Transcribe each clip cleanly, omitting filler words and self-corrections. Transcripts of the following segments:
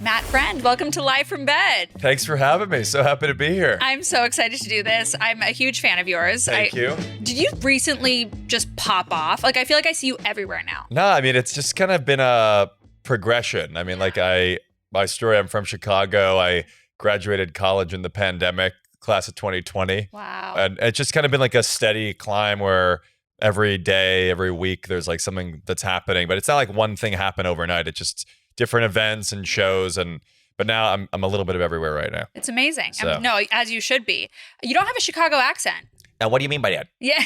Matt Friend, welcome to Live from Bed. Thanks for having me. So happy to be here. I'm so excited to do this. I'm a huge fan of yours. Thank you. Did you recently just pop off? Like, I feel like I see you everywhere now. No, I mean, it's just kind of been a progression. I mean, my story, I'm from Chicago. I graduated college in the pandemic, class of 2020. Wow. And it's just kind of been like a steady climb where every day, every week, there's like something that's happening. But it's not like one thing happened overnight. It's just different events and shows, but now I'm a little bit of everywhere right now. It's amazing. So. No, as you should be. You don't have a Chicago accent. What do you mean by that? Yeah.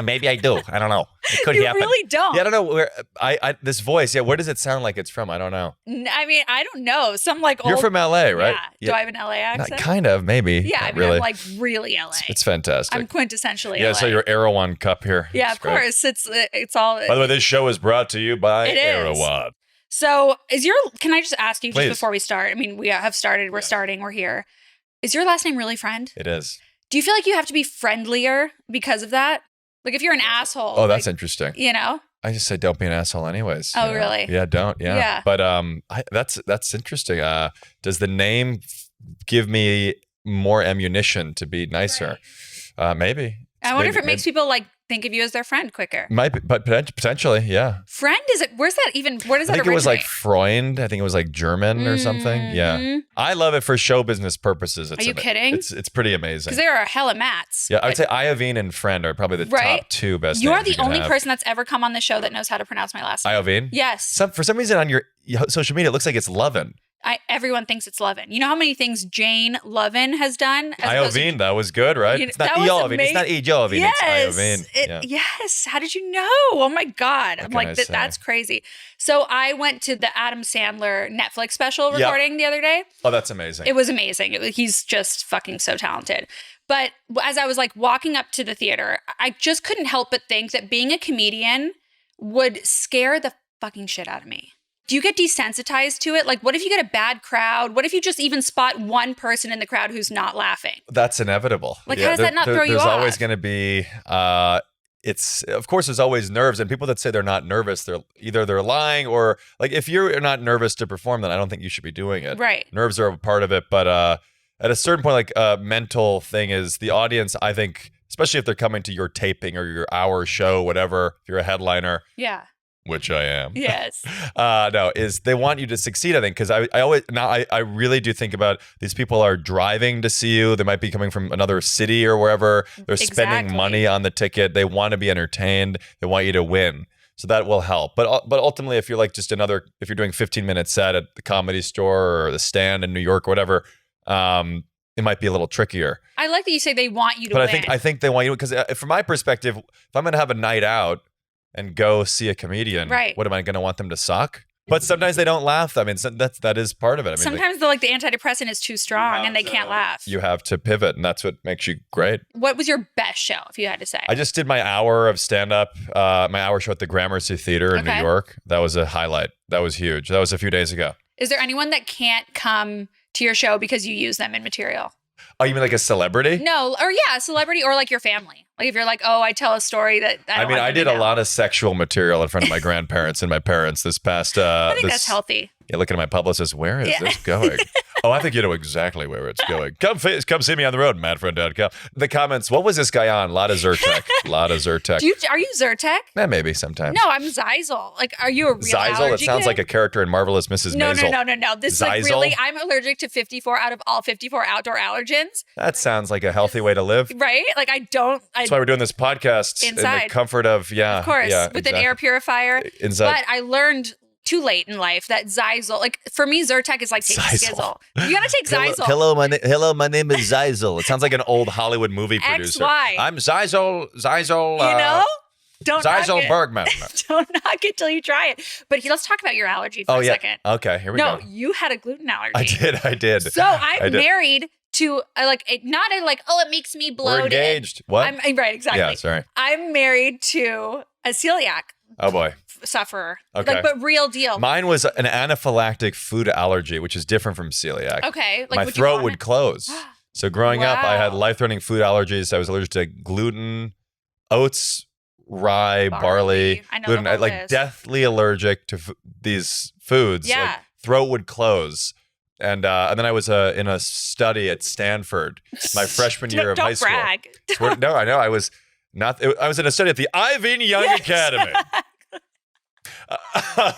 Maybe I do. I don't know. It could happen. You really don't. Yeah, I don't know where this voice. Yeah, where does it sound like it's from? I don't know. I mean, I don't know. Some like old. You're from LA, right? Yeah. Do I have an LA accent? Not, kind of, maybe. Yeah, I mean, really. I'm like really LA. It's fantastic. I'm quintessentially Yeah, LA. so your Erewhon cup here. Yeah, It's of great. course. It's all. By the way, this show is brought to you by It is. Erewhon. So can I just ask you Please. just before we start? I mean, we have started, we're starting, we're here. Is your last name really Friend? It is. Do you feel like you have to be friendlier because of that? Like if you're an asshole. Oh, that's like, interesting. You know? I just say don't be an asshole anyways. Oh, you know? really? Yeah, don't. Yeah. Yeah. But that's interesting. Does the name give me more ammunition to be nicer? Maybe. I wonder if it makes people like think of you as their friend quicker. Might be, but potentially, yeah. Friend, where does that I think it was like Freund. I think it was like German or something. Yeah. I love it for show business purposes. Are you kidding? It's pretty amazing. Because there are hella Matts. Yeah, I would say Iovine and Friend are probably the top two best You are names the only have. person that's ever come on the show that knows how to pronounce my last name. Iovine? Yes. For some reason on your social media, it looks like it's Lovin. Everyone thinks it's Lovin. You know how many things Jane Lovin has done? Iovine, that was good, right? It's not Iovine. It's not Iovine. Yes. It's Iovine. Yes. How did you know? Oh my God. I'm like, that's crazy. So I went to the Adam Sandler Netflix special recording the other day. Oh, that's amazing. It was amazing. He's just fucking so talented. But as I was like walking up to the theater, I just couldn't help but think that being a comedian would scare the fucking shit out of me. Do you get desensitized to it? Like, what if you get a bad crowd? What if you just even spot one person in the crowd who's not laughing? That's inevitable. Like, how does that not throw you off? There's always going to be, of course, there's always nerves. And people that say they're not nervous, they're lying, or like, if you're not nervous to perform, then I don't think you should be doing it. Right. Nerves are a part of it. But at a certain point, like a mental thing is the audience, I think, especially if they're coming to your taping or your hour show, whatever, if you're a headliner. Yeah. Which I am. Yes. Is they want you to succeed, I think, because I really do think about these people are driving to see you. They might be coming from another city or wherever. They're spending money on the ticket. They want to be entertained. They want you to win. So that will help. But ultimately, if you're like if you're doing 15-minute set at the Comedy Store or the Stand in New York or whatever, it might be a little trickier. I like that you say they want you to win. But I think they want you, because from my perspective, if I'm going to have a night out and go see a comedian, right, what am I going to want them to suck? But sometimes they don't laugh. I mean, that is part of it. I mean, sometimes the antidepressant is too strong and they can't laugh. You have to pivot, and that's what makes you great. What was your best show, if you had to say? I just did my hour of stand-up, my hour show at the Gramercy Theater in New York. That was a highlight. That was huge. That was a few days ago. Is there anyone that can't come to your show because you use them in material? Oh, you mean like a celebrity? No, or a celebrity, or like your family. Like if you're like, I tell a story that I did a lot of sexual material in front of my grandparents and my parents this past. I think that's healthy. Yeah, looking at my publicist, where is this going? Oh, I think you know exactly where it's going. Come see me on the road, mattfriend.com. The comments, what was this guy on? A lot of Zyrtec. Are you Zyrtec? Yeah, maybe sometimes. No, I'm Zyzol. Like, are you a real Zyzol? It sounds like a character in Marvelous Mrs. Maisel. No. This Zyzol? is like really, I'm allergic to 54 out of all 54 outdoor allergens. That sounds like a healthy way to live. Right? Like That's why we're doing this podcast inside. In the comfort of, Of course, with an air purifier. Inside. But I learned too late in life that Zyzol, like for me, Zyrtec is like taking Skizzle. You gotta take Zyzol. Hello, my name is Zyzol. It sounds like an old Hollywood movie producer. XY. I'm Zyzol. You know? Don't Zyzol Bergman. Don't knock it till you try it. But let's talk about your allergy for a second. Okay, here we go. No, you had a gluten allergy. I did. So I'm married to it makes me bloated. We're engaged. What? Right, exactly. Yeah, sorry. I'm married to a celiac. Oh boy. Sufferer. Okay. But real deal. Mine was an anaphylactic food allergy, which is different from celiac. Okay. My throat would close. So growing up, I had life-threatening food allergies. I was allergic to gluten, oats, rye, barley, gluten. Like deathly allergic to these foods. Yeah. Like, throat would close. And then I was in a study at Stanford my freshman year of high school. Don't brag. No, I know. I was not. I was in a study at the Ivan Young Academy. That's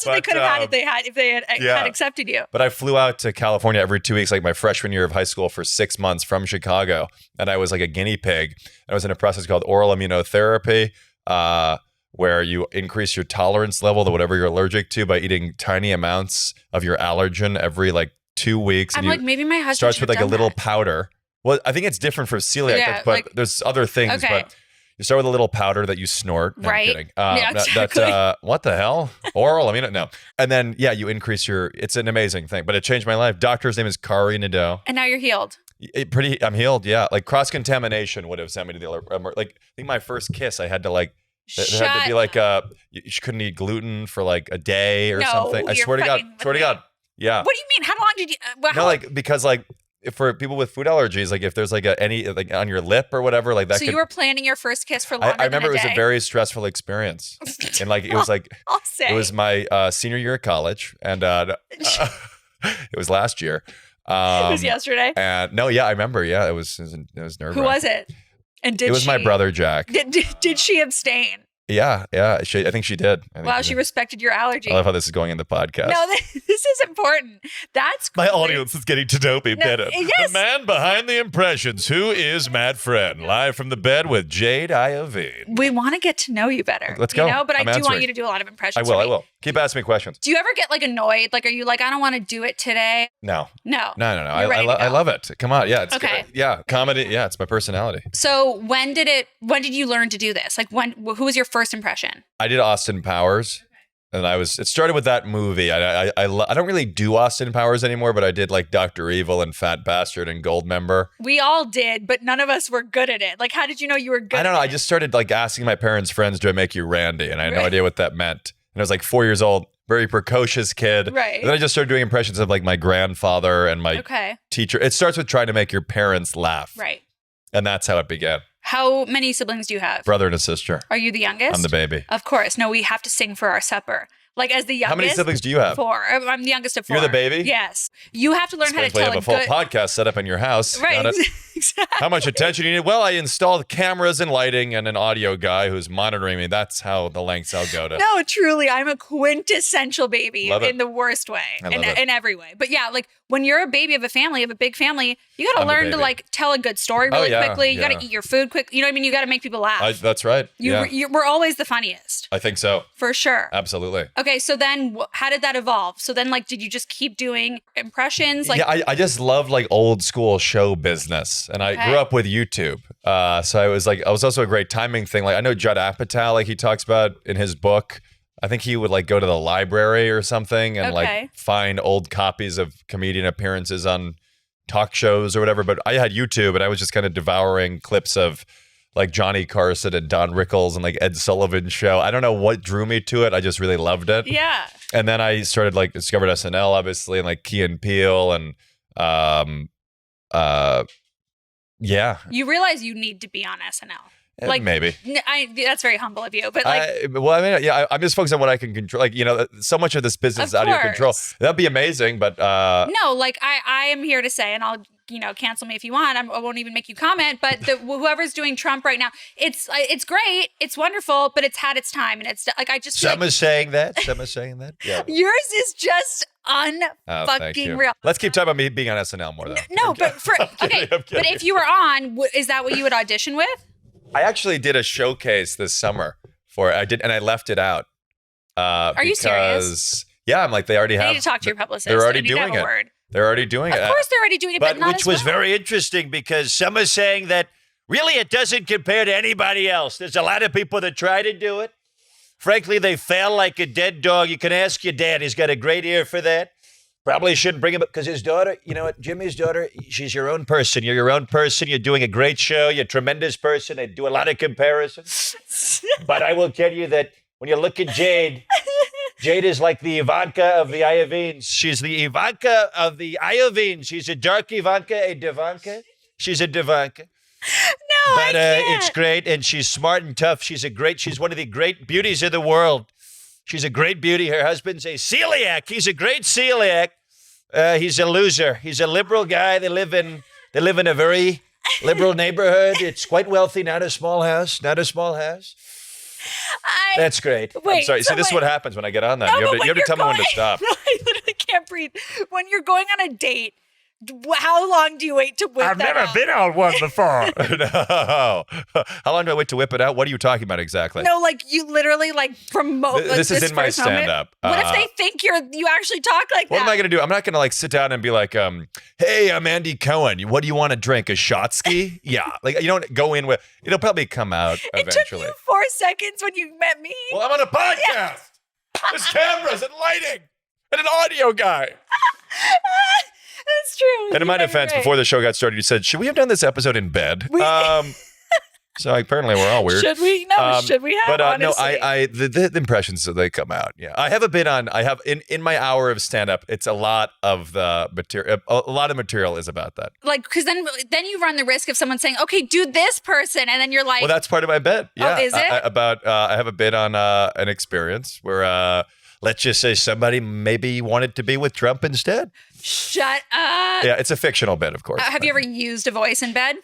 what they could have had if they had accepted you. But I flew out to California every 2 weeks, like my freshman year of high school, for 6 months from Chicago, and I was like a guinea pig. I was in a process called oral immunotherapy, where you increase your tolerance level to whatever you're allergic to by eating tiny amounts of your allergen every like 2 weeks. I'm like, maybe my husband starts with like a little that. powder. Well, I think it's different for celiac, but like, there's other things. Okay. But you start with a little powder that you snort. No, right. I'm kidding. Yeah, exactly. What the hell? Oral? I mean, no. And then, you increase it's an amazing thing, but it changed my life. Doctor's name is Kari Nadeau. And now you're healed. I'm healed, yeah. Like cross-contamination would have sent me to the, like, I think my first kiss, I had to like, it had to be like, you couldn't eat gluten for like a day or something. I swear to God. Yeah. What do you mean? How long did you? No, like, because like, for people with food allergies, like if there's like any like on your lip or whatever, like that. So you were planning your first kiss for longer. I remember than a it was a very stressful experience, and like it was like it was my senior year of college, and it was last year. It was yesterday. And no, I remember. Yeah, it was nerve-wracking. Who was it? And it was my brother Jack. Did she abstain? Yeah. I think she did. Wow, she respected your allergy. I love how this is going in the podcast. No, this is important. That's great. My audience is getting to know me better. Yes. The man behind the impressions. Who is Matt Friend? Live from the bed with Jade Iovine. We want to get to know you better. Let's go. But I do want you to do a lot of impressions. I will. Keep asking me questions. Do you ever get like annoyed? Like, are you like, I don't want to do it today? No. No. I love it. Come on. Yeah. It's okay. Yeah. Comedy. Yeah. It's my personality. So when did you learn to do this? Like who was your first impression? I did Austin Powers, and it started with that movie. I don't really do Austin Powers anymore, but I did like Dr. Evil and Fat Bastard and Goldmember. We all did, but none of us were good at it. Like, how did you know you were good? I don't know. I just started like asking my parents' friends, "Do I make you Randy?" And I had no idea what that meant. And I was like 4 years old, very precocious kid. Right. And then I just started doing impressions of like my grandfather and my teacher. It starts with trying to make your parents laugh. Right. And that's how it began. How many siblings do you have? Brother and a sister. Are you the youngest? I'm the baby. Of course. No, we have to sing for our supper. Like as the youngest. How many siblings do you have? 4. I'm the youngest of 4. You're the baby? Yes. You have to learn how to tell have a full podcast set up in your house. Right. Exactly. How much attention you need? Well, I installed cameras and lighting and an audio guy who's monitoring me. That's how the lengths I'll go to. No, truly, I'm a quintessential baby in the worst way, in every way. But yeah, like when you're a baby of a family, of a big family, you got to learn to like tell a good story really quickly. You got to eat your food quick. You know what I mean? You got to make people laugh. That's right. We're always the funniest. I think so. For sure. Absolutely. Okay, so then how did that evolve? So then like, did you just keep doing impressions? Like, I just loved like old school show business, and I grew up with YouTube. So I was also a great timing thing. Like I know Judd Apatow, like he talks about in his book. I think he would like go to the library or something and like find old copies of comedian appearances on talk shows or whatever. But I had YouTube, and I was just kind of devouring clips of like Johnny Carson and Don Rickles and like Ed Sullivan's show. I don't know what drew me to it. I just really loved it. Yeah. And then I started like discovered SNL, obviously, and like Key and Peele and yeah. You realize you need to be on SNL. Like maybe that's very humble of you, but like, I'm just focused on what I can control. Like, so much of this business is out of your control. That'd be amazing, but no, like I am here to say, and I'll cancel me if you want. I won't even make you comment. But whoever's doing Trump right now, it's great, it's wonderful, but it's had its time, and it's like I just some is saying that. Yeah. Yours is just unfucking real. Let's keep talking about me being on SNL more though. No, but but if you were on, is that what you would audition with? I actually did a showcase this summer and I left it out. Are you serious? Yeah, I'm like, they already have. I need to talk to your publicist. They're already doing it. They're already doing it. Of course they're already doing it, but not which was very interesting because some are saying that really it doesn't compare to anybody else. There's a lot of people that try to do it. Frankly, they fail like a dead dog. You can ask your dad. He's got a great ear for that. Probably shouldn't bring him up because his daughter, you know what, Jimmy's daughter, she's your own person. You're your own person. You're doing a great show. You're a tremendous person. I do a lot of comparisons. But I will tell you that when you look at Jade, Jade is like the Ivanka of the Iovines. She's the Ivanka of the Iovines. She's a dark Ivanka, a Devanka. She's a Devanka. No, but it's great, and she's smart and tough. She's one of the great beauties of the world. She's a great beauty. Her husband's a celiac. He's a great celiac. He's a loser. He's a liberal guy. They live in a very liberal neighborhood. It's quite wealthy. Not a small house. That's great. Wait, I'm sorry. See, this is what happens when I get on that. No, you have but to when tell me when to you're stop. No, I literally can't breathe. When you're going on a date, how long do you wait to whip that out? been on one before. No. How long do I wait to whip it out? What are you talking about exactly? No, like you literally like promote. This is in my first moment. stand-up. What if they think you actually talk like that? What am I going to do? I'm not going to like sit down and be like, hey, I'm Andy Cohen. What do you want to drink? A shot ski? Yeah. Like you don't go in with, it'll probably come out eventually. It took you 4 seconds when you met me. Well, I'm on a podcast. There's cameras and lighting and an audio guy. That's true. And in my defense, before the show got started, you said, should we have done this episode in bed? So apparently we're all weird. Should we? No, should we have? But no, honestly? the impressions that they come out. Yeah, I have a bit on. I have in my hour of stand up. It's a lot of the material. A lot of material is about that. Like, because then you run the risk of someone saying, "Okay, do this person," and then you're like, Well, that's part of my bit. Yeah, is it? I have a bit on an experience where let's just say somebody maybe wanted to be with Trump instead. Shut up. Yeah, it's a fictional bit, of course. Have you ever used a voice in bed?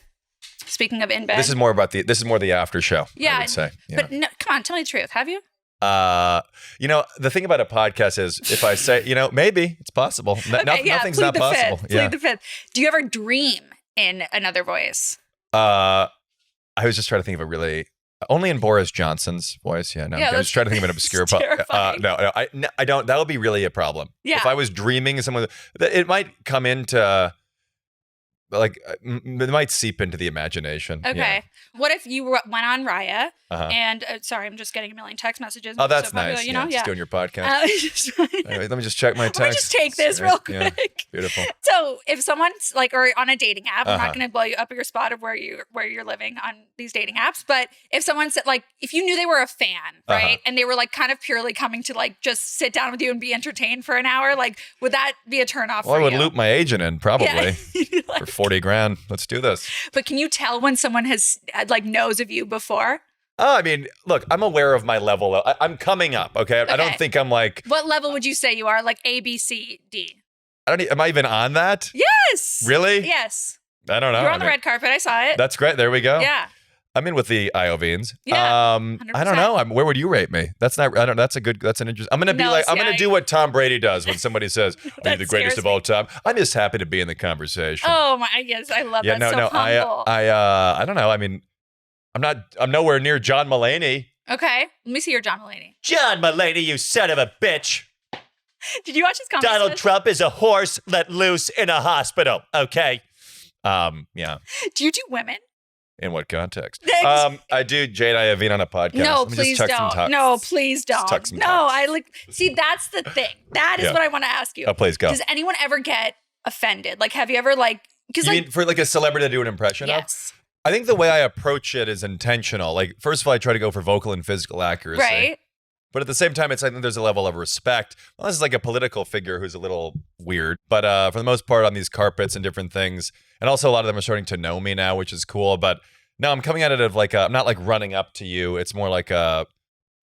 Speaking of in bed, This is more the after show. Yeah, I would say. Yeah. But no, come on, tell me the truth. Have you? The thing about a podcast is if I say, maybe it's possible. Nothing's not possible. Plead the fifth. Do you ever dream in another voice? I was just trying to think of a really only in Boris Johnson's voice. Yeah, no. I was trying to think of an obscure no, I don't. That would be really a problem. Yeah. If I was dreaming someone, it might come into like it might seep into the imagination. Okay. Yeah. What if you went on Raya and sorry, I'm just getting a million text messages. Oh, that's so popular, nice. You know, just doing your podcast. Anyway, let me just check my text. Let me just take this real quick. Yeah, beautiful. So if someone's like, or on a dating app, I'm not going to blow you up at your spot of where you're living on these dating apps, but if someone said like, if you knew they were a fan, right, and they were like kind of purely coming to like just sit down with you and be entertained for an hour, like would that be a turnoff? Well, I would loop my agent in probably like, for 40 grand. Let's do this. But can you tell when someone has like knows of you before? I mean, look, I'm aware of my level. I'm coming up, okay? I don't think I'm like... What level would you say you are? Like A, B, C, D? Am I even on that? Yes. Really? Yes. I don't know. You're on the red carpet. I saw it. That's great. There we go. Yeah. I'm in with the Iovines. Yeah. 100%. I don't know. Where would you rate me? That's an interesting... I'm going to be like, I'm going to do what Tom Brady does when somebody says, are you the greatest of all time? I'm just happy to be in the conversation. Oh my, yes. I love that. So humble. I don't know. I mean, I'm nowhere near John Mulaney. Okay. Let me see your John Mulaney. John Mulaney, you son of a bitch. Did you watch his comedy? Donald Trump is a horse let loose in a hospital. Okay. Yeah. Do you do women? In what context? I do Jade Iovine on a podcast. No, please don't. No, please don't. No, see, that's the thing. That is what I want to ask you. Oh, please go. Does anyone ever get offended? Like, have you ever you mean for like a celebrity to do an impression of? Yes. I think the way I approach it is intentional. Like, first of all, I try to go for vocal and physical accuracy. Right. But at the same time, I think there's a level of respect. Well, this is like a political figure who's a little weird. But for the most part, on these carpets and different things, and also a lot of them are starting to know me now, which is cool. But no, I'm coming at it of like, I'm not like running up to you. It's more like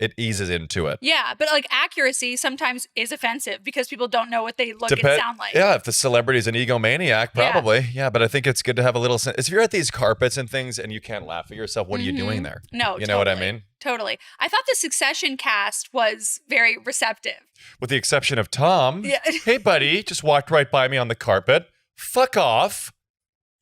it eases into it. Yeah, but like accuracy sometimes is offensive because people don't know what they look and sound like. Yeah, if the celebrity's an egomaniac, probably. Yeah, but I think it's good to have a little sense. If you're at these carpets and things and you can't laugh at yourself, what are you doing there? No, you know what I mean? Totally. I thought the Succession cast was very receptive. With the exception of Tom. Yeah. Hey, buddy, just walked right by me on the carpet. Fuck off.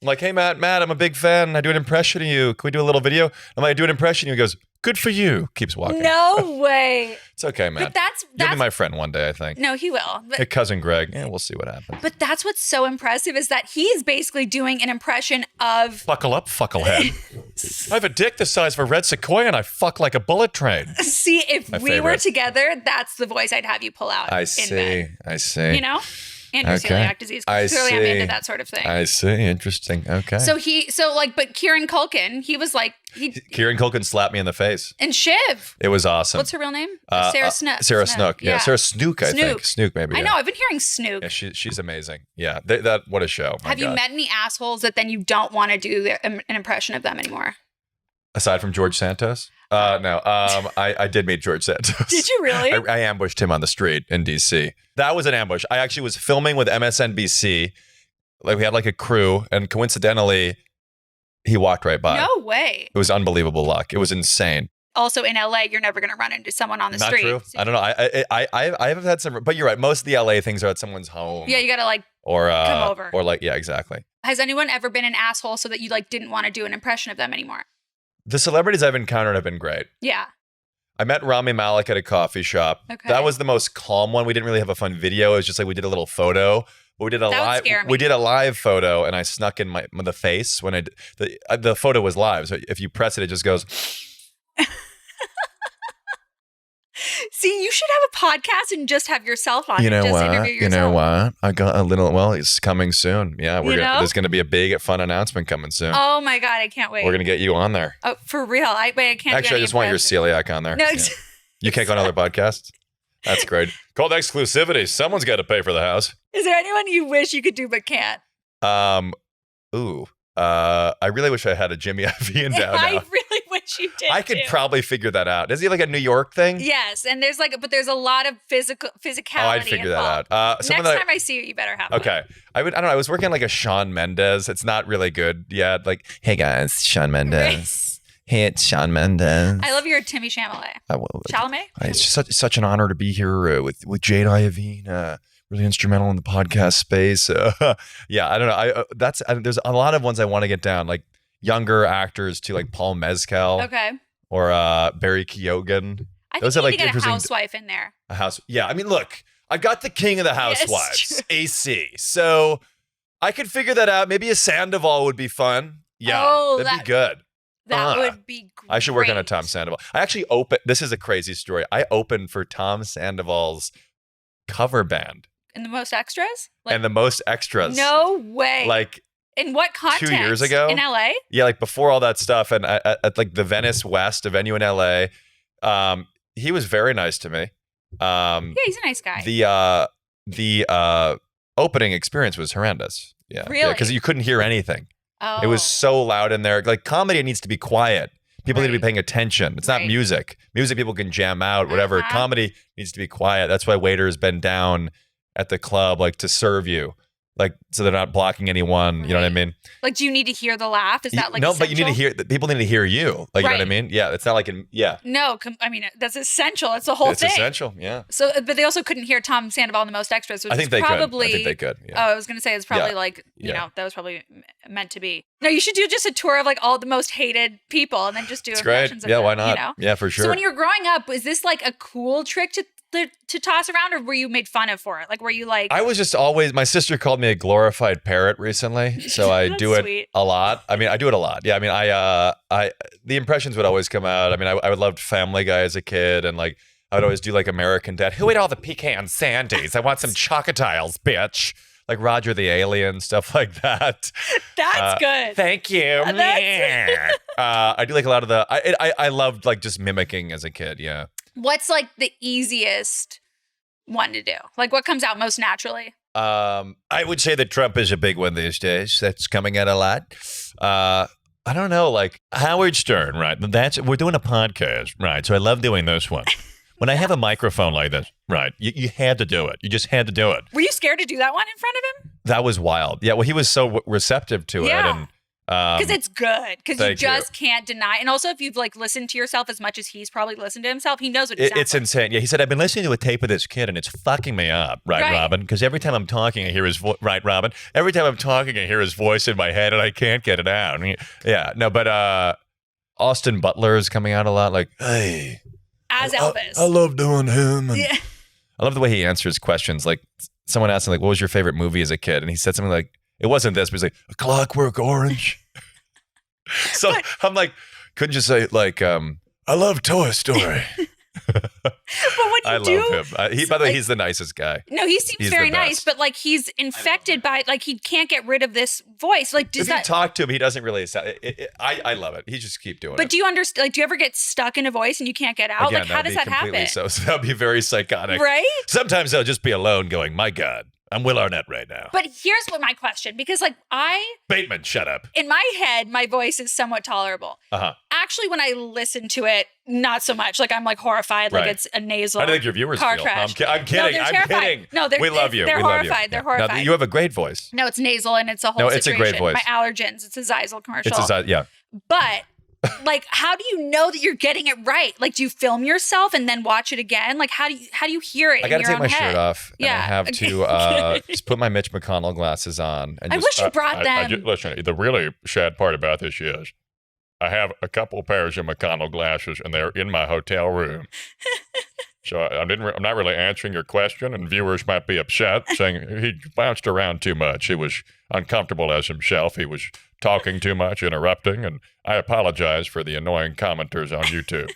I'm like, hey, Matt, I'm a big fan. I do an impression of you. Can we do a little video? I'm like, I do an impression. He goes, good for you. Keeps walking. No way. It's okay, Matt. But You'll be my friend one day, I think. No, he will. Hey, cousin Greg. Yeah, we'll see what happens. But that's what's so impressive is that he's basically doing an impression of... Buckle up, fucklehead. I have a dick the size of a red sequoia and I fuck like a bullet train. See, if we were together, that's the voice I'd have you pull out. I see. You know? And your celiac disease. Clearly, I'm into that sort of thing. I see. Interesting. Okay. But Kieran Culkin, he was like, Kieran Culkin slapped me in the face. And Shiv. It was awesome. What's her real name? Sarah Snook. Sarah Snook. Yeah. Sarah Snook, I think. Snook, maybe. I know. I've been hearing Snook. Yeah, she's amazing. Yeah. What a show. Have you met any assholes that then you don't want to do an impression of them anymore? Aside from George Santos? No. I did meet George Santos. Did you really? I ambushed him on the street in DC. That was an ambush. I actually was filming with MSNBC. Like we had like a crew, and coincidentally, he walked right by. No way. It was unbelievable luck. It was insane. Also in LA, you're never going to run into someone on the street. Not true. I don't know. I have had some, but you're right. Most of the LA things are at someone's home. Yeah, you got to like or come over. Or like, yeah, exactly. Has anyone ever been an asshole so that you like didn't want to do an impression of them anymore? The celebrities I've encountered have been great. Yeah. I met Rami Malek at a coffee shop. Okay. That was the most calm one. We didn't really have a fun video. It was just like we did a little photo. But we did a live. We did a live photo, and I snuck in the face when the photo was live. So if you press it, it just goes. See, you should have a podcast and just have yourself on. You know just what? Interview yourself. You know what? I got a little. Well, it's coming soon. Yeah, there's going to be a big, fun announcement coming soon. Oh my god, I can't wait. We're going to get you on there. Oh, for real? I can't. Actually, I just want your celiac on there. No, yeah. You can't go on other podcasts. That's great. Called exclusivity. Someone's got to pay for the house. Is there anyone you wish you could do but can't? I really wish I had a Jimmy Iovine down now. I really wish you did. I could probably figure that out. Is he like a New York thing? Yes, and there's a lot of physicality. Oh, I'd figure involved. that out. Next time I see you better have okay. I don't know. I was working on like a Shawn Mendes. It's not really good yet. Like, hey guys, Shawn Mendes. Hey, it's Shawn Mendes. I love your Timmy Chalamet. Chalamet? It's just such an honor to be here with Jade Iovine. Really instrumental in the podcast space. Yeah, I don't know. There's a lot of ones I want to get down, like younger actors too, like Paul Mescal. Okay. Or Barry Keoghan. I think you need to get a housewife in there. A house. Yeah, I mean, look, I got the king of the housewives, AC. So I could figure that out. Maybe a Sandoval would be fun. Yeah, that'd be good. That would be great. I should work on a Tom Sandoval. I actually this is a crazy story. I opened for Tom Sandoval's cover band. In the Most Extras? And the Most Extras. No way. Like in what context? 2 years ago. In LA? Yeah, like before all that stuff. And at like the Venice West, a venue in LA. He was very nice to me. Yeah, he's a nice guy. The opening experience was horrendous. Yeah. Really? Because you couldn't hear anything. Oh. It was so loud in there. Like comedy needs to be quiet. People need to be paying attention. It's not music. Music people can jam out, whatever. Comedy needs to be quiet. That's why waiters bend down at the club, like to serve you. Like, so they're not blocking anyone. You know what I mean? Like, do you need to hear the laugh? Is that like no? essential? But you need to hear. People need to hear you. Like, you know what I mean? Yeah, it's not like No, I mean that's essential. It's the whole thing. It's essential. Yeah. So, but they also couldn't hear Tom Sandoval in the Most Extras, which I think they probably. could. I think they could. Yeah. Oh, I was gonna say it's probably like you know that was probably meant to be. No, you should do just a tour of like all the most hated people, and then just do impressions of them. Why not? You know? Yeah, for sure. So when you were growing up, was this like a cool trick to toss around, or were you made fun of for it? Like, were you like? I was just always. My sister called me a glorified parrot recently, so I do it a lot. I mean, I do it a lot. Yeah, I mean, the impressions would always come out. I mean, I would love Family Guy as a kid, and like I would always do like American Dad. Who ate all the pecan sandies? I want some chocodiles, bitch. Like Roger the Alien, stuff like that. That's good. Thank you. I do like a lot of the. I loved like just mimicking as a kid. Yeah. What's like the easiest one to do? Like what comes out most naturally? I would say that Trump is a big one these days. That's coming out a lot. I don't know, like Howard Stern, right? We're doing a podcast, right? So I love doing this one. When I have a microphone like this, right? You had to do it. You just had to do it. Were you scared to do that one in front of him? That was wild. Yeah, well, he was so receptive to it. And because it's good. Because you just can't deny. And also, if you've like listened to yourself as much as he's probably listened to himself, he knows what he sounds It's insane. Yeah, he said, I've been listening to a tape of this kid, and it's fucking me up, right. Robin? Because every time I'm talking, I hear his voice. Right, Robin? Every time I'm talking, I hear his voice in my head, and I can't get it out. Yeah, no, but Austin Butler is coming out a lot. Like, hey, as Elvis. I love doing him. And I love the way he answers questions. Like, someone asked him, like, what was your favorite movie as a kid? And he said something like, it wasn't this, but he's like, A Clockwork Orange. So I'm like, couldn't you say like, I love Toy Story. But when you love him. By the way, he's the nicest guy. No, he seems very nice, but like he's infected by like he can't get rid of this voice. Like, if you talk to him, he doesn't really sound. I love it. He just keep doing it. But do you understand? Like, do you ever get stuck in a voice and you can't get out? Again, like, how does that happen? So that'd be very psychotic, right? Sometimes I'll just be alone, going, "My God, I'm Will Arnett right now. But here's what my question, because like Bateman, shut up. in my head, my voice is somewhat tolerable. Actually, when I listen to it, not so much. Like I'm like horrified, like it's a nasal. I think your viewers car feel. crash. No, I'm kidding. No, I'm kidding. No, we love you. They're we horrified. Love you. They're horrified. Now, you have a great voice. No, it's nasal and it's a whole No, situation. it's a great voice. My allergens. It's a Zyzal commercial. It's a yeah. But like, how do you know that you're getting it right? Like, do you film yourself and then watch it again? Like, how do you hear it? I got to take my head? shirt off. And I have to just put my Mitch McConnell glasses on. And I wish you brought them. Listen, the really sad part about this is I have a couple pairs of McConnell glasses, and they're in my hotel room. So I'm not really answering your question, and viewers might be upset, saying he bounced around too much. He was uncomfortable as himself. He was talking too much, interrupting, and I apologize for the annoying commenters on YouTube,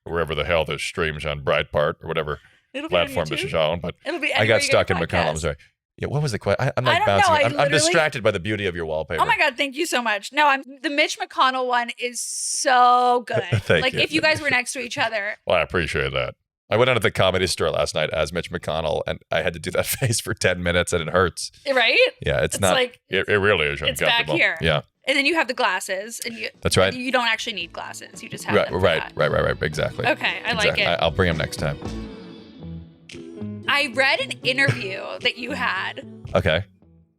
wherever the hell this streams on Breitbart or whatever platform this is on. But I got stuck in McConnell. I'm sorry. Yeah, what was the question? I'm like bouncing. I'm distracted by the beauty of your wallpaper. Oh my God, thank you so much. No, the Mitch McConnell one is so good. Thank you. If you guys were next to each other. Well, I appreciate that. I went out at the Comedy Store last night as Mitch McConnell, and I had to do that face for 10 minutes, and it hurts. Right? Yeah, it's not. Like, it really is uncomfortable. It's back here. Yeah. And then you have the glasses, and that's right. You don't actually need glasses. You just have them. Right. Exactly. Okay, I like it. I'll bring them next time. I read an interview that you had. Okay.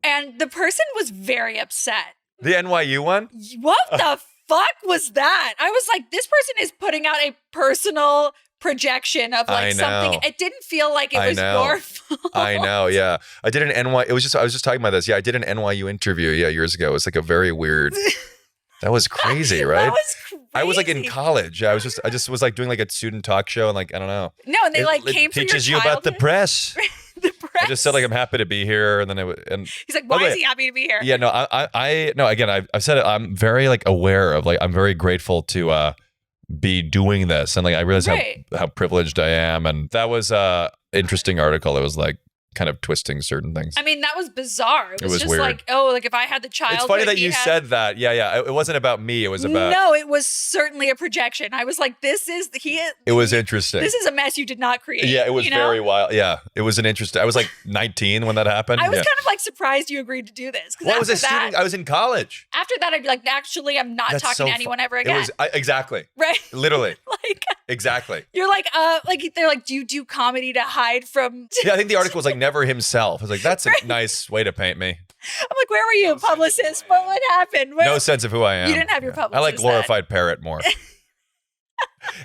And the person was very upset. The NYU one? What the fuck was that? I was like, this person is putting out a personal projection of like something. It didn't feel like it was your fault. I know, yeah. I did an I was just talking about this. Yeah, I did an NYU interview, years ago. It was like a very weird. That was crazy, right? That was crazy. I was like in college. I just was like doing like a student talk show and like, I don't know. No, and they came from your teaches you about the press. The press. I just said like I'm happy to be here, and then he's like, why is he happy to be here? Yeah, no, I no. Again, I've said it. I'm very like aware of like I'm very grateful to be doing this, and like I realize how privileged I am, and that was a interesting article. It was like kind of twisting certain things. I mean, that was bizarre. It was just weird. Like, like if I had the child. It's funny that you said that. Yeah. It wasn't about me. It was about. No, it was certainly a projection. I was like, It was interesting. This is a mess you did not create. Yeah, it was very wild. Yeah, it was an interesting. I was like 19 when that happened. I was kind of like surprised you agreed to do this. Well, I was a student. I was in college. After that, I'd be like, actually, I'm not talking to anyone ever again. Exactly. Right. Literally. Like. Exactly. You're like, they're like, do you do comedy to hide from? Yeah, I think the article was like never himself. I was like, that's a nice way to paint me. I'm like, where were you, publicist? What happened? No sense of who I am. You didn't have your publicist. I like glorified parrot more.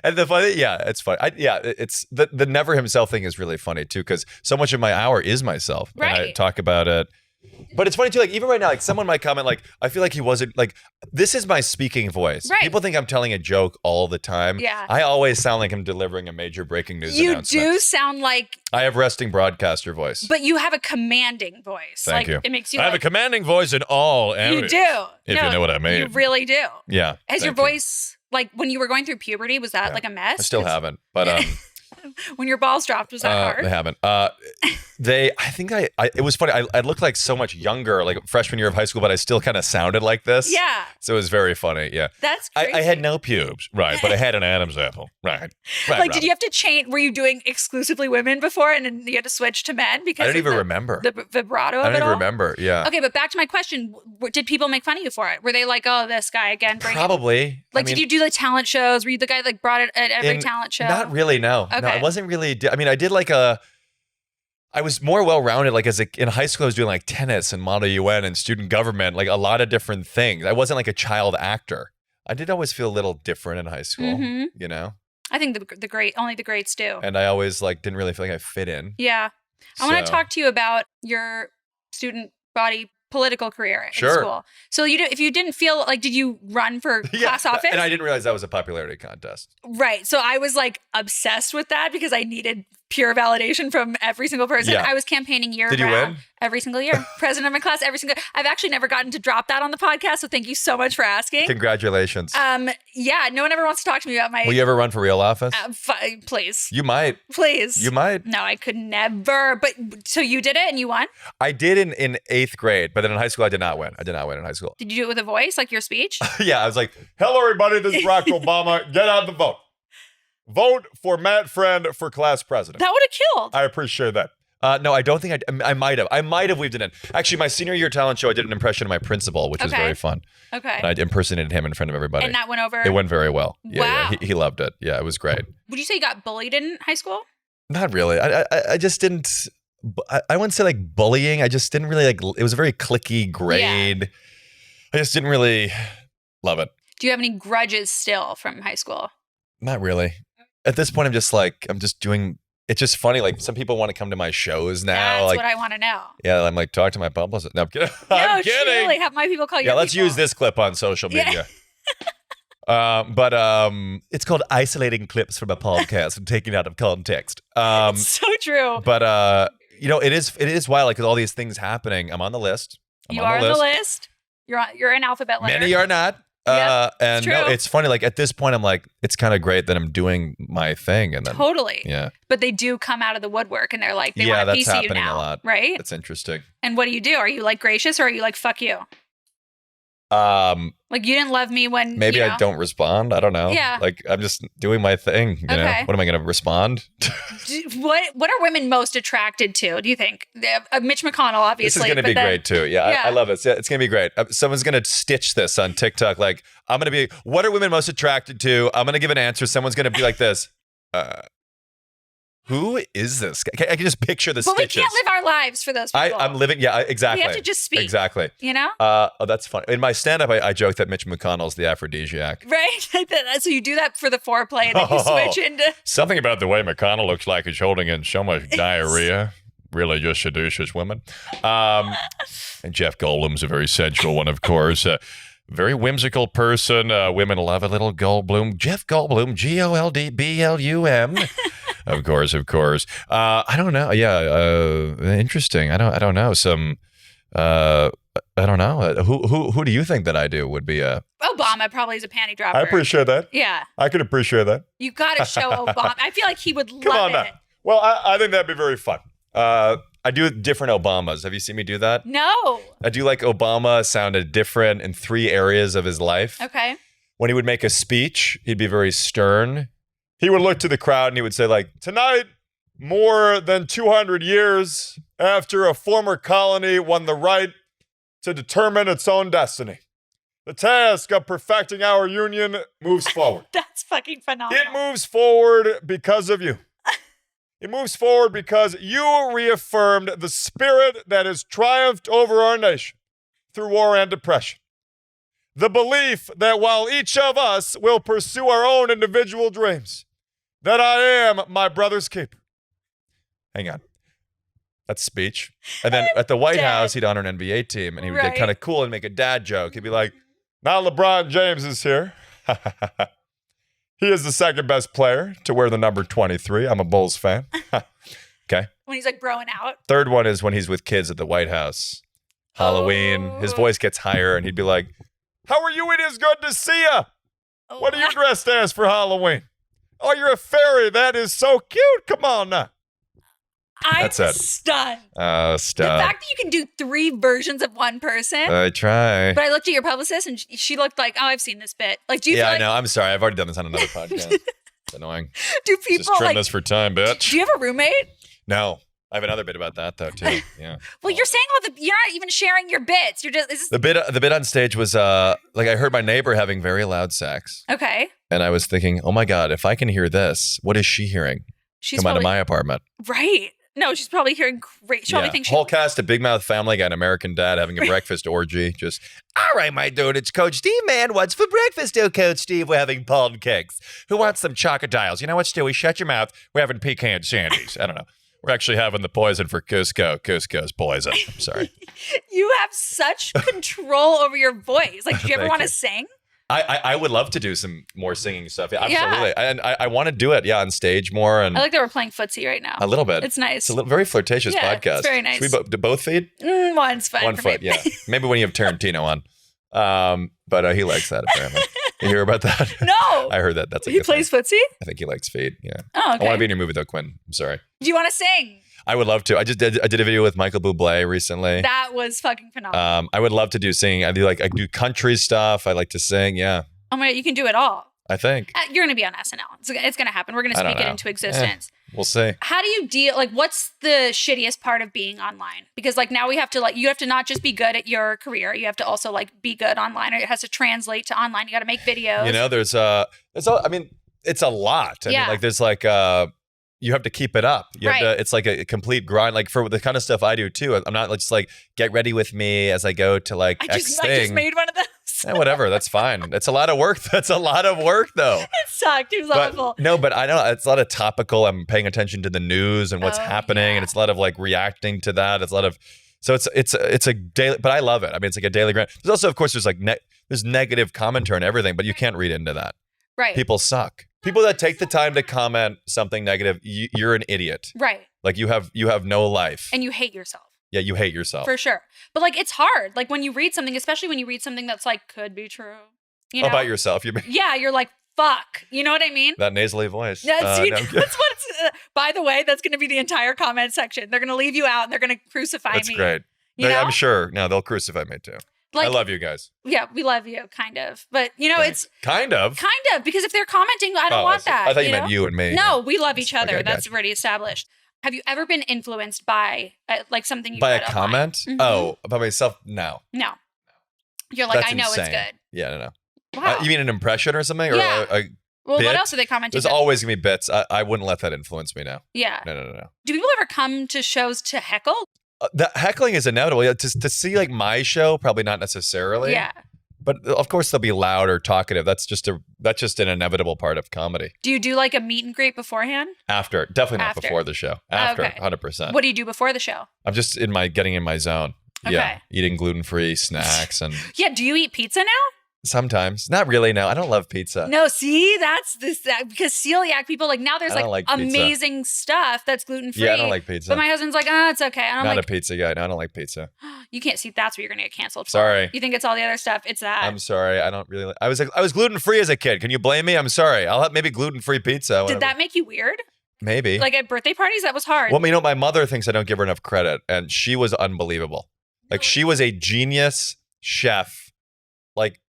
And the funny, it's funny. It's the never himself thing is really funny too, because so much of my hour is myself. Right. And I talk about it. But it's funny too, like even right now, like someone might comment, like, I feel like he wasn't like, this is my speaking voice. Right. People think I'm telling a joke all the time. Yeah. I always sound like I'm delivering a major breaking news announcement. You do sound like. I have resting broadcaster voice. But you have a commanding voice. Thank you. It makes you. I have a commanding voice in all areas. You do. If you know what I mean. You really do. Yeah. Has your voice, like when you were going through puberty, was that like a mess? I still haven't, but when your balls dropped, was that hard? They haven't. It was funny. I looked like so much younger, like freshman year of high school, but I still kind of sounded like this. Yeah. So it was very funny. Yeah. That's crazy. I had no pubes, right? But I had an Adam's apple, right? Did you have to change? Were you doing exclusively women before, and then you had to switch to men because I don't even remember the vibrato of it all? I don't even remember. Yeah. Okay, but back to my question: did people make fun of you for it? Were they like, "Oh, this guy again"? Probably. Did you do the talent shows? Were you the guy that brought it at every talent show? Not really. No. Okay. No, I wasn't really. I did like I was more well-rounded. Like in high school, I was doing like tennis and Model UN and student government, like a lot of different things. I wasn't like a child actor. I did always feel a little different in high school, you know? I think only the greats do. And I always didn't really feel like I fit in. Yeah. I want to talk to you about your student body political career in school. So if you didn't feel like, did you run for class office? And I didn't realize that was a popularity contest. Right. So I was like obsessed with that because I needed pure validation from every single person. Yeah. I was campaigning year Did you round. win? Every single year. President of my class, every single. I've actually never gotten to drop that on the podcast, so thank you so much for asking. Congratulations. Yeah, no one ever wants to talk to me about my. Will you ever run for real office? Please. You might. Please. You might. No, I could never. But so you did it and you won? I did in 8th grade, but then in high school I did not win. I did not win in high school. Did you do it with a voice, like your speech? Yeah, I was like, hello everybody, this is Barack Obama. Get out the vote. Vote for Matt Friend for class president. That would have killed. I appreciate that. No, I don't think I might have. I might have weaved it in. Actually, my senior year talent show, I did an impression of my principal, which was very fun. Okay. And I impersonated him in front of everybody. And that went over? It went very well. Wow. Yeah, he loved it. Yeah, it was great. Would you say you got bullied in high school? Not really. I just didn't. I wouldn't say like bullying. I just didn't really like. It was a very cliquey grade. I just didn't really love it. Do you have any grudges still from high school? Not really. At this point, I'm just doing. It's just funny. Like some people want to come to my shows now. That's like, what I want to know. Yeah, I'm like, talk to my publicist. No, I'm kidding. No, I'm kidding. truly, have my people call you. Yeah, let's use this clip on social media. But it's called isolating clips from a podcast and taking it out of context. It's so true. But it is wild, like, 'cause all these things happening. I'm on the list. You are on the list. You're an alphabet letter. Many are not. Yep, and true. no, it's funny. Like at this point, I'm like, it's kind of great that I'm doing my thing, and then Totally. yeah. But they do come out of the woodwork, and they're like, they Yeah, want a that's piece of you happening now, a lot. right? That's interesting. And what do? Are you like gracious, or are you like fuck you? Like you didn't love me when Maybe I don't respond. I don't know. Yeah. Like I'm just doing my thing. You know, what am I going to respond? What are women most attracted to? Do you think? Mitch McConnell, obviously. This is going to be great too. Yeah. I love it. It's going to be great. Someone's going to stitch this on TikTok. Like I'm going to be, what are women most attracted to? I'm going to give an answer. Someone's going to be like this. Who is this guy? I can just picture the stitches. But we can't live our lives for those people. I'm living. Yeah, exactly. We have to just speak. Exactly. You know? Oh, that's funny. In my stand-up, I joke that Mitch McConnell's the aphrodisiac. Right? So you do that for the foreplay, and then you switch into... Something about the way McConnell looks like he's holding in so much diarrhea really just seduces women. And Jeff Goldblum's a very sensual one, of course. Very whimsical person. Women love a little Goldblum. Jeff Goldblum, Goldblum. Of course. I don't know. Yeah, interesting. I don't know. I don't know. Who do you think that I do would be a... Obama probably is a panty dropper. I appreciate that. Yeah. I could appreciate that. You got to show Obama. I feel like he would Come love on it. now. Well, I think that'd be very fun. I do different Obamas. Have you seen me do that? No. I do like Obama sounded different in 3 areas of his life. Okay. When he would make a speech, he'd be very stern. He would look to the crowd and he would say, like, tonight, more than 200 years after a former colony won the right to determine its own destiny, the task of perfecting our union moves forward. That's fucking phenomenal. It moves forward because of you. It moves forward because you reaffirmed the spirit that has triumphed over our nation through war and depression. The belief that while each of us will pursue our own individual dreams, that I am my brother's keeper. Hang on. That's speech. And then at the White House, he'd honor an NBA team, and he would get kind of cool and make a dad joke. He'd be like, now LeBron James is here. He is the second best player to wear the number 23. I'm a Bulls fan. Okay. When he's like broing out. Third one is when he's with kids at the White House. Halloween. His voice gets higher, and he'd be like, how are you? It is good to see you. What are you dressed as for Halloween? Oh, you're a fairy. That is so cute. Come on now. I'm That's it. stunned. Oh, The stop. fact that you can do 3 versions of one person. I try. But I looked at your publicist and she looked like, oh, I've seen this bit. Like, do you feel Yeah, I like, know. I'm sorry. I've already done this on another podcast. It's annoying. do people Just trim like, this for time, bitch. do you have a roommate? No. I have another bit about that, though, too. Yeah. Well, you're saying you're not even sharing your bits. You're just, is The bit on stage was like I heard my neighbor having very loud sex. okay. And I was thinking, oh my God, if I can hear this, what is she hearing? She's Come out of probably, my apartment. right. No, she's probably hearing great. She probably thinks Whole cast of Big Mouth Family Guy and American Dad having a breakfast orgy. Just, all right, my dude, it's Coach Steve, man. What's for breakfast, oh, Coach Steve? We're having pound cakes. Who wants some chocodiles? You know what, Stewie? Shut your mouth. We're having pecan sandies. I don't know. We're actually having the poison for Cusco. Cusco's poison. I'm sorry. you have such control over your voice. Like, do you ever Thank want to you. sing? I would love to do some more singing stuff. Yeah, absolutely. And I want to do it, on stage more. And I like that we're playing footsie right now. a little bit. It's nice. It's a very flirtatious Yeah, podcast. it's very nice. Should we do both feet? One's fine. One for foot, me. yeah. Maybe when you have Tarantino on. But he likes that, apparently. You hear about that? No. I heard that. That's a He good thing. plays footsie? I think he likes feet, yeah. Oh, okay. I want to be in your movie, though, Quinn. I'm sorry. Do you want to sing? I would love to. I did a video with Michael Bublé recently. That was fucking phenomenal. I would love to do singing. I do country stuff. I like to sing, yeah. Oh my God, you can do it all. I think. You're going to be on SNL. It's going to happen. We're going to speak it into existence. We'll see. How do you deal, like, what's the shittiest part of being online? Because, like, now we have to, like, you have to not just be good at your career. You have to also, like, be good online. Or it has to translate to online. You got to make videos. You know, it's a lot. I mean, like, there's like, you have to keep it up. You have to, it's like a complete grind. Like for the kind of stuff I do too. I'm not just like, get ready with me as I go to like X thing. I just made one of those. Whatever, that's fine. It's a lot of work. That's a lot of work though. It sucked. It was awful. No, but I know it's a lot of topical. I'm paying attention to the news and what's happening. And it's a lot of like reacting to that. It's a lot of, so it's a daily, but I love it. I mean, it's like a daily grind. There's also, of course, there's like, there's negative commentary and everything, but you can't read into that. Right. People suck. People that take the time to comment something negative, you're an idiot. Right. Like you have no life. And you hate yourself. Yeah, you hate yourself. For sure. But like it's hard. Like when you read something, especially when you read something that's like could be true. You know? About yourself. Yeah, you're like, fuck. You know what I mean? That nasally voice. That's what it's, by the way, that's going to be the entire comment section. They're going to leave you out and they're going to crucify me. That's great. You know? I'm sure. No, they'll crucify me too. Like, I love you guys. Yeah, we love you, kind of. But, you know, Thanks. it's... Kind of? Kind of, because if they're commenting, I don't want that. I thought you meant you and me. No, we love each other. Okay, That's already established. Have you ever been influenced by, like, something you by read a comment? Mm-hmm. Oh, about myself? No. No. You're like, That's I know insane. it's good. Yeah, no. Wow. You mean an impression or something? Yeah. Or well, bit? what else are they commenting? There's always going to be bits. I wouldn't let that influence me now. Yeah. No. Do people ever come to shows to heckle? The heckling is inevitable. Yeah, to see like my show, probably not necessarily. Yeah. But of course they'll be loud or talkative. That's just an inevitable part of comedy. Do you do like a meet and greet beforehand? After, definitely not before the show. After, okay. 100%. What do you do before the show? I'm just getting in my zone. Okay. Yeah, eating gluten-free snacks and. Yeah, do you eat pizza now? Sometimes, not really. No, I don't love pizza. No, see, that's this because celiac people like now there's like pizza. amazing stuff that's gluten free. Yeah, I don't like pizza. But my husband's like, it's okay. And I'm not like, a pizza guy. No, I don't like pizza. You can't see. That's what you're gonna get canceled for. Sorry. You think it's all the other stuff? It's that. I'm sorry. I don't really. I was gluten free as a kid. Can you blame me? I'm sorry. I'll have maybe gluten free pizza. Did that make you weird? Maybe. Like at birthday parties, that was hard. Well, you know, my mother thinks I don't give her enough credit, and she was unbelievable. Like she was a genius chef. Like.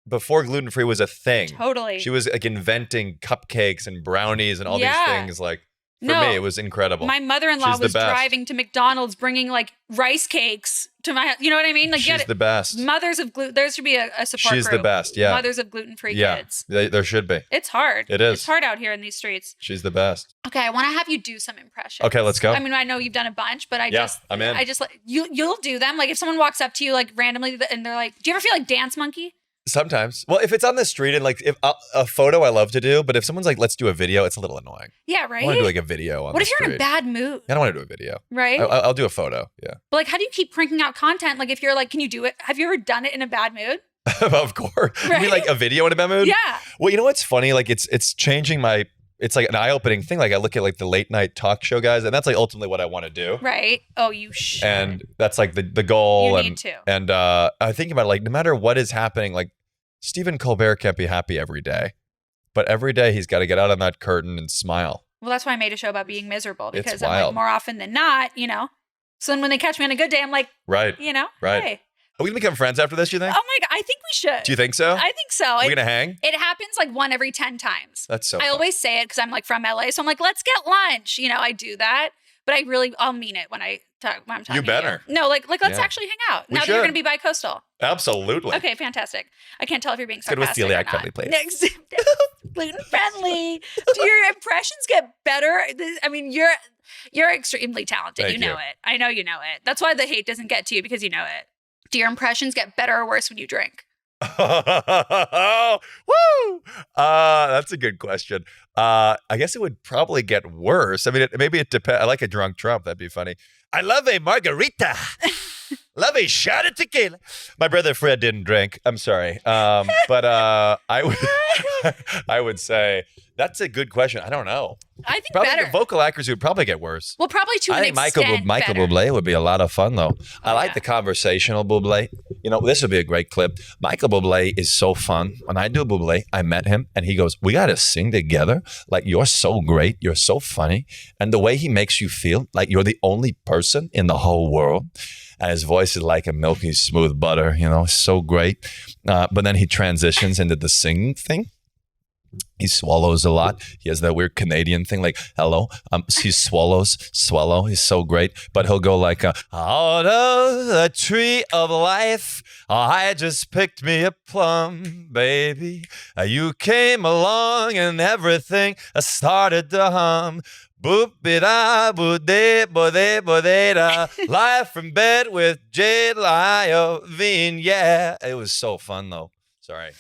Before gluten-free was a thing. Totally. She was like inventing cupcakes and brownies and all these things. Like for me, it was incredible. My mother-in-law was driving to McDonald's, bringing like rice cakes to my, you know what I mean? Like she's the best. Mothers of gluten. There should be a support She's group. the best. Yeah. Mothers of gluten-free kids. There should be. It's hard. It is. It's hard out here in these streets. She's the best. Okay, I want to have you do some impressions. Okay, let's go. I mean, I know you've done a bunch, but I'm in. I just like you'll do them. Like if someone walks up to you like randomly and they're like, "Do you ever feel like Dance Monkey?" Sometimes. Well, if it's on the street and like if a photo I love to do, but if someone's like, let's do a video, it's a little annoying. Yeah, right? I want to do like a video on What the if you're in a bad mood? I don't want to do a video. Right? I'll do a photo. Yeah. But like, how do you keep cranking out content? Like if you're like, can you do it? Have you ever done it in a bad mood? Of course. Right? You mean like a video in a bad mood? Yeah. Well, you know what's funny? Like it's changing it's like an eye-opening thing. Like I look at like the late night talk show guys, and that's like ultimately what I want to do. Right. Oh, you should. And that's like the goal. You need to. And I think about it, like no matter what is happening, like Stephen Colbert can't be happy every day, but every day he's got to get out on that curtain and smile. Well, that's why I made a show about being miserable because I'm wild. like more often than not, you know. So then when they catch me on a good day, I'm like, right, you know, right. Hey. Are we gonna become friends after this? You think? Oh my god, I think we should. Do you think so? I think so. We're gonna hang. It happens like 1 every 10 times. That's so. I always say it because I'm like from LA, so I'm like, let's get lunch. You know, I do that, but I'll mean it when I'm talking. You better. To you. No, like let's actually hang out. Now that you're gonna be bi-coastal. Absolutely. Okay, fantastic. I can't tell if you're being Good with sarcastic or celiac not. friendly, please. Next, gluten friendly. Do your impressions get better? I mean, you're extremely talented. Thank You know it. I know you know it. That's why the hate doesn't get to you because you know it. Do your impressions get better or worse when you drink? Woo! That's a good question. I guess it would probably get worse. I mean, maybe it depends. I like a drunk Trump. That'd be funny. I love a margarita. Love a shot of tequila. My brother Fred didn't drink. I'm sorry. But I would say that's a good question. I don't know. I think probably better. The vocal accuracy would probably get worse. Well, probably to I an think extent Michael better. Bublé would be a lot of fun, though. I like the conversational Bublé. You know, this would be a great clip. Michael Bublé is so fun. When I do Bublé, I met him, and he goes, we got to sing together. Like, you're so great. You're so funny. And the way he makes you feel like you're the only person in the whole world. And his voice is like a milky smooth butter, you know, so great. But then he transitions into the singing thing. He swallows a lot. He has that weird Canadian thing, like hello. He swallow. He's so great, but he'll go like, out of the tree of life, I just picked me a plum, baby. You came along and everything started to hum. Boop da boo de bo de bo de da. Live from bed with Jade Liovine. Yeah, it was so fun though. Sorry.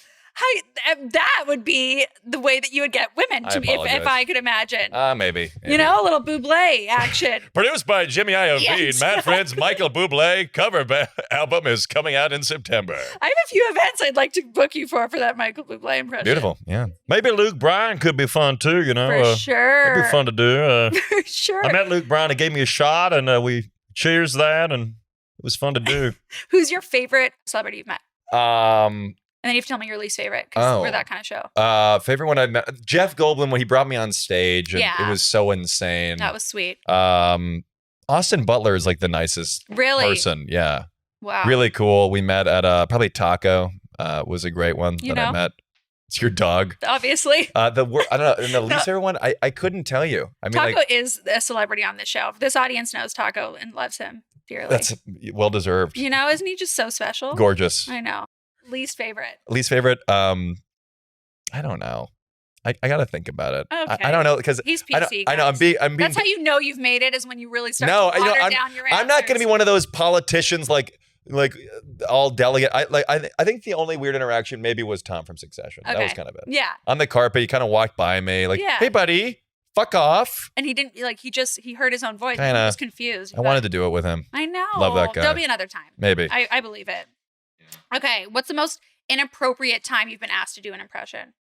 That would be the way that you would get women to me, if I could imagine. Maybe. You know, a little Bublé action. Produced by Jimmy Iovine, Yes. Matt Friend's Michael Bublé cover album is coming out in September. I have a few events I'd like to book you for that Michael Bublé impression. Beautiful. Yeah. Maybe Luke Bryan could be fun too, you know. For sure. It'd be fun to do. For sure. I met Luke Bryan. He gave me a shot, and we cheers that, and it was fun to do. Who's your favorite celebrity you've met? And then you have to tell me your least favorite, because we're that kind of show. Favorite one I met, Jeff Goldblum, when he brought me on stage, and Yeah. it was so insane. That was sweet. Austin Butler is like the nicest Really? person. Yeah. Wow. Really cool. We met at probably Taco was a great one You that I know? met. It's your dog. Obviously. I don't know. And the least favorite one, I couldn't tell you. I mean, Taco like, is a celebrity on this show. This audience knows Taco and loves him dearly. that's well deserved. You know, isn't he just so special? Gorgeous. I know. Least favorite. Least favorite, I don't know. I got to think about it. Okay. I don't know, because He's PC. I know I'm guys. being. That's how you know you've made it, is when you really start No, to you know, water down your answers. I'm not going to be one of those politicians like all delegate. I think the only weird interaction maybe was Tom from Succession. That was kind of it. Yeah. On the carpet, he kind of walked by me like, Yeah. "Hey, buddy, fuck off." And he didn't, he heard his own voice. Kinda. And he was confused. I wanted to do it with him. I know. Love that guy. There'll be another time. Maybe. I believe it. Okay. What's the most inappropriate time you've been asked to do an impression?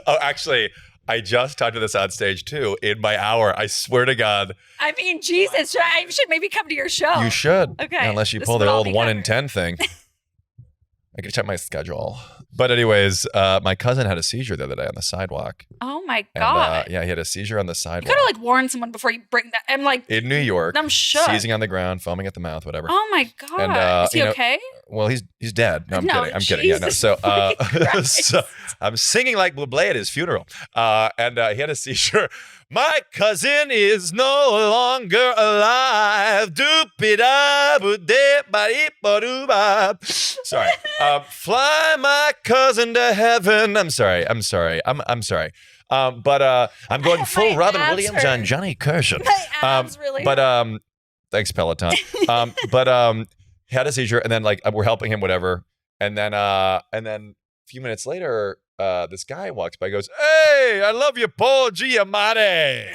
Oh, actually, I just talked to this on stage too. In my hour, I swear to God, I mean, Jesus, I should maybe come to your show. you should. Okay. Unless you This pull the would all old be 1 in covered. 10 thing. I could check my schedule. But anyways, my cousin had a seizure the other day on the sidewalk. Oh my And, God. yeah, he had a seizure on the You sidewalk gotta warn someone before you bring that. I'm like, in New York. I'm shook. Seizing on the ground, foaming at the mouth, whatever. Oh my God. And, Is he you know, okay? Well, he's dead. No, I'm No, kidding. I'm kidding. Yeah, no. Jesus So, fucking Christ. so I'm singing like Bublé at his funeral. And he had a seizure. My cousin is no longer alive. Sorry. Fly my cousin to heaven. I'm sorry. I'm sorry. But I'm going full My Robin abs Williams hurt. on Johnny Carson. My abs really But hurt. thanks Peloton. He had a seizure, and then we're helping him, whatever. And then a few minutes later, this guy walks by, goes, "Hey, I love you, Paul Giamatti.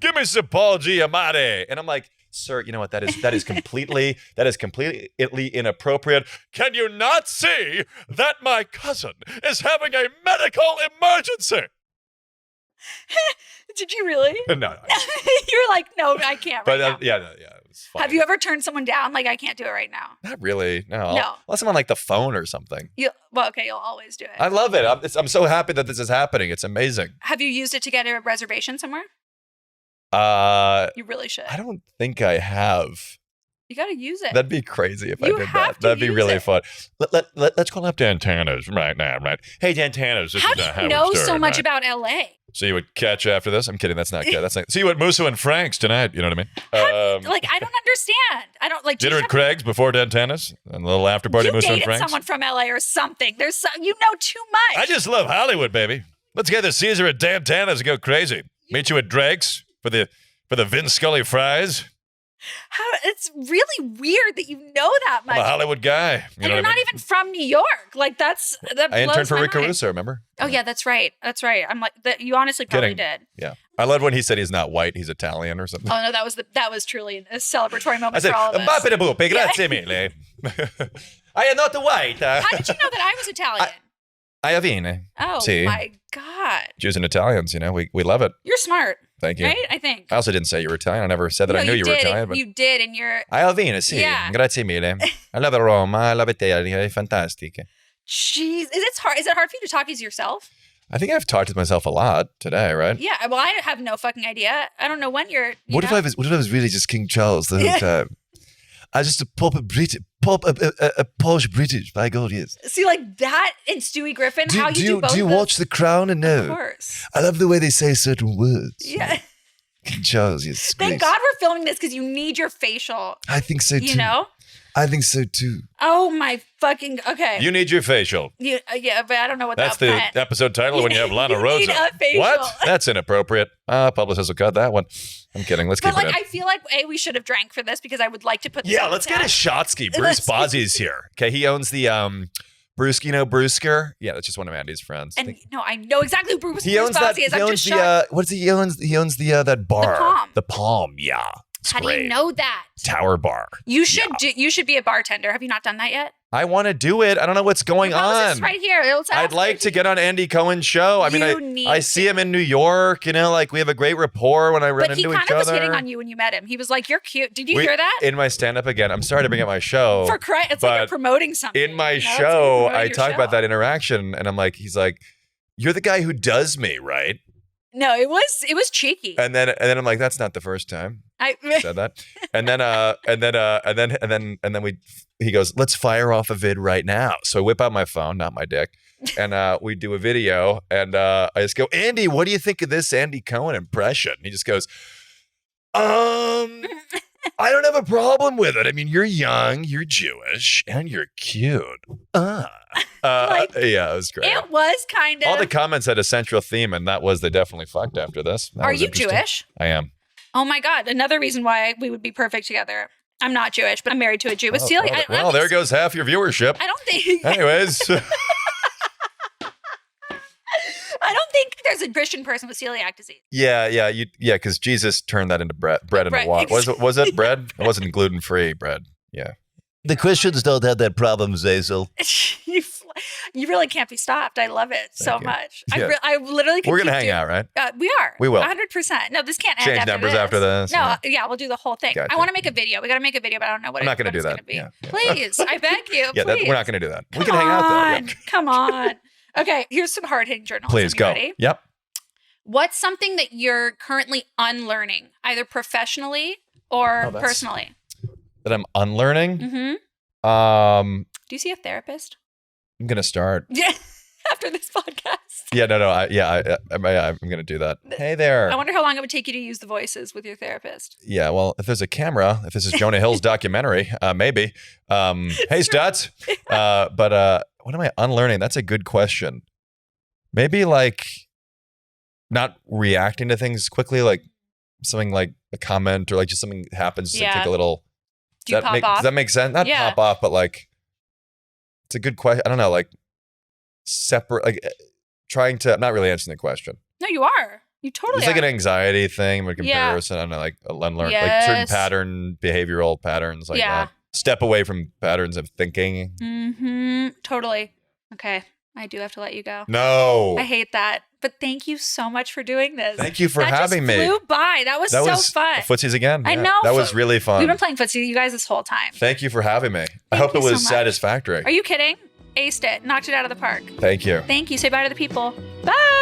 Give me some Paul Giamatti." And I'm like, "Sir, you know what? That is completely inappropriate. Can you not see that my cousin is having a medical emergency?" Did you really? No. You were like, no, I can't right now. Yeah, it was fine. Have you ever turned someone down? Like, I can't do it right now. Not really. No. No. Unless I'm on the phone or something. Okay, you'll always do it. I love it. I'm so happy that this is happening. It's amazing. Have you used it to get a reservation somewhere? You really should. I don't think I have. You got to use it. That'd be crazy if I You did have that. to That'd be use really it. fun. Let's call up Dan. Tanners right now, right? Hey, Dan Tanners. This How is do you Howard know Stern, so much right? about LA? See you at Catch after this. I'm kidding. That's not good. That's not. See you at Musso and Frank's tonight. You know what I mean? Like, I don't understand. I don't like. do you Dinner at have- Craig's before Dan Tanners and a little after party You Musso and dated Frank's. someone from LA or something. You know too much. I just love Hollywood, baby. Let's get the Caesar at Dan Tanners and go crazy. Meet you at Drake's for the Vince Scully fries. It's really weird that you know that much. I'm a Hollywood guy. and know you're what I not mean? even from New York. Like that I interned blows for my Rick mind. Caruso. Remember? Oh yeah, that's right. That's right. I'm like that. You honestly probably Kidding. did. Yeah. I love when he said he's not white. He's Italian or something. Oh no, that was truly a celebratory moment I said, for all of us. "Bappe bupe, grazie mille." I am not white. How did you know that I was Italian? Iovine. Oh See? my God. Jews and Italians, we love it. You're smart, Thank you. right? I think. I also didn't say you were Italian. I never said that I knew you were did. Italian. But You did, and you're. Iovine, sì. Yeah. Grazie mille. I love Roma. I love Italia. È fantastica. Jeez, is it hard for you to talk as yourself? I think I've talked to myself a lot today, right? Yeah. Well, I have no fucking idea. I don't know when you're. What if I was really just King Charles the whole time? I'm just a Polish British. By God, yes. See, like that and Stewie Griffin, how you do both. Do you watch The Crown? And no, of course. I love the way they say certain words. Yeah. Charles, yes. Thank God we're filming this because you need your facial. I think so too. You know? I think so too. Oh my fucking okay. You need your facial. Yeah, but I don't know what That's that the meant. episode title when you have Lana You Rhodes need on. a facial. What? That's inappropriate. Publicist will cut that one. I'm kidding. Let's keep But it like, in. I feel like we should have drank for this because I would like to put. This Yeah, on let's the get a tab. Shotsky. Bruce Bozzy's here. Okay, he owns the Bruskino Brewsker. Yeah, that's just one of Andy's friends. And no, I know exactly who Bruce He owns that. Bozzy is. He I'm owns just the. shocked. What is he owns? He owns the that bar. Palm. The Palm. Yeah. It's How do great. you know that? Tower Bar. You should you should be a bartender. Have you not done that yet? I want to do it. I don't know what's going How is this on. right here? I'd like to get on Andy Cohen's show. I mean, I see him in New York. You know, like we have a great rapport when I run But he into kind each of was other. hitting on you when you met him. He was like, "You're cute." Did you hear that? In my stand-up again. I'm sorry to bring up my show. It's like you're promoting something. In my You know? It's like show, promoting I your talk about show. that interaction, and I'm like, he's like, "You're the guy who does me, right?" No, it was cheeky. And then I'm like, "That's not the first time." I Said that, and then he goes, "Let's fire off a vid right now." So I whip out my phone, not my dick, and we do a video, and I just go, "Andy, what do you think of this Andy Cohen impression?" He just goes, I don't have a problem with it. I mean, you're young, you're Jewish, and you're cute. Like, yeah, it was great. It was kind of. All the comments had a central theme, and that was they definitely fucked after this. That Are was you interesting. Jewish? I am. Oh my God! Another reason why we would be perfect together. I'm not Jewish, but I'm married to a Jew. But Celia, Well, there goes half your viewership. I don't think. Anyways. I don't think there's a Christian person with celiac disease. Yeah, because Jesus turned that into bread and water. Was it bread? It wasn't gluten-free bread. Yeah. The Christians don't have that problem, Zazel. You really can't be stopped. I love it so you. much. Yeah. I literally could We're gonna keep hang doing- out, right? We are. We will. 100%. No, this can't end Change after numbers this. after this. No, yeah, we'll do the whole thing. Gotcha. I want to make a video. We got to make a video, but I don't know what I'm not going to do what that. it's gonna be. Yeah. Please, I beg you. Yeah, please. we're not going to do that. We can hang out though. Yeah. Come on. Okay, here's some hard-hitting journalism. Please You go. ready? Yep. What's something that you're currently unlearning, either professionally or personally? That I'm unlearning. Mm-hmm. Do you see a therapist? I'm going to start. Yeah. After this podcast. Yeah, no. I'm going to do that. Hey there. I wonder how long it would take you to use the voices with your therapist. Yeah, well, if there's a camera, if this is Jonah Hill's documentary, maybe. Hey, Stutz. But what am I unlearning? That's a good question. Maybe like not reacting to things quickly, like something like a comment or like just something happens. Just like take a little. Do you pop off? Does that make sense? Not pop off, but like it's a good question. I don't know, like separate, like trying to. I'm not really answering the question. No, you are. You totally It's like are. an anxiety thing, a comparison. I don't know, like unlearn, like certain behavioral patterns like that. Step away from patterns of thinking. Mm-hmm. Totally. Okay. I do have to let you go. No. I hate that. But thank you so much for doing this. Thank you for having me. That just flew by. That was so fun. Footsies again. I Yeah. know. That was really fun. We've been playing footsie, you guys, this whole time. Thank you for having me. I hope it was so much. satisfactory. Are you kidding? Aced it. Knocked it out of the park. Thank you. Thank you. Say bye to the people. Bye.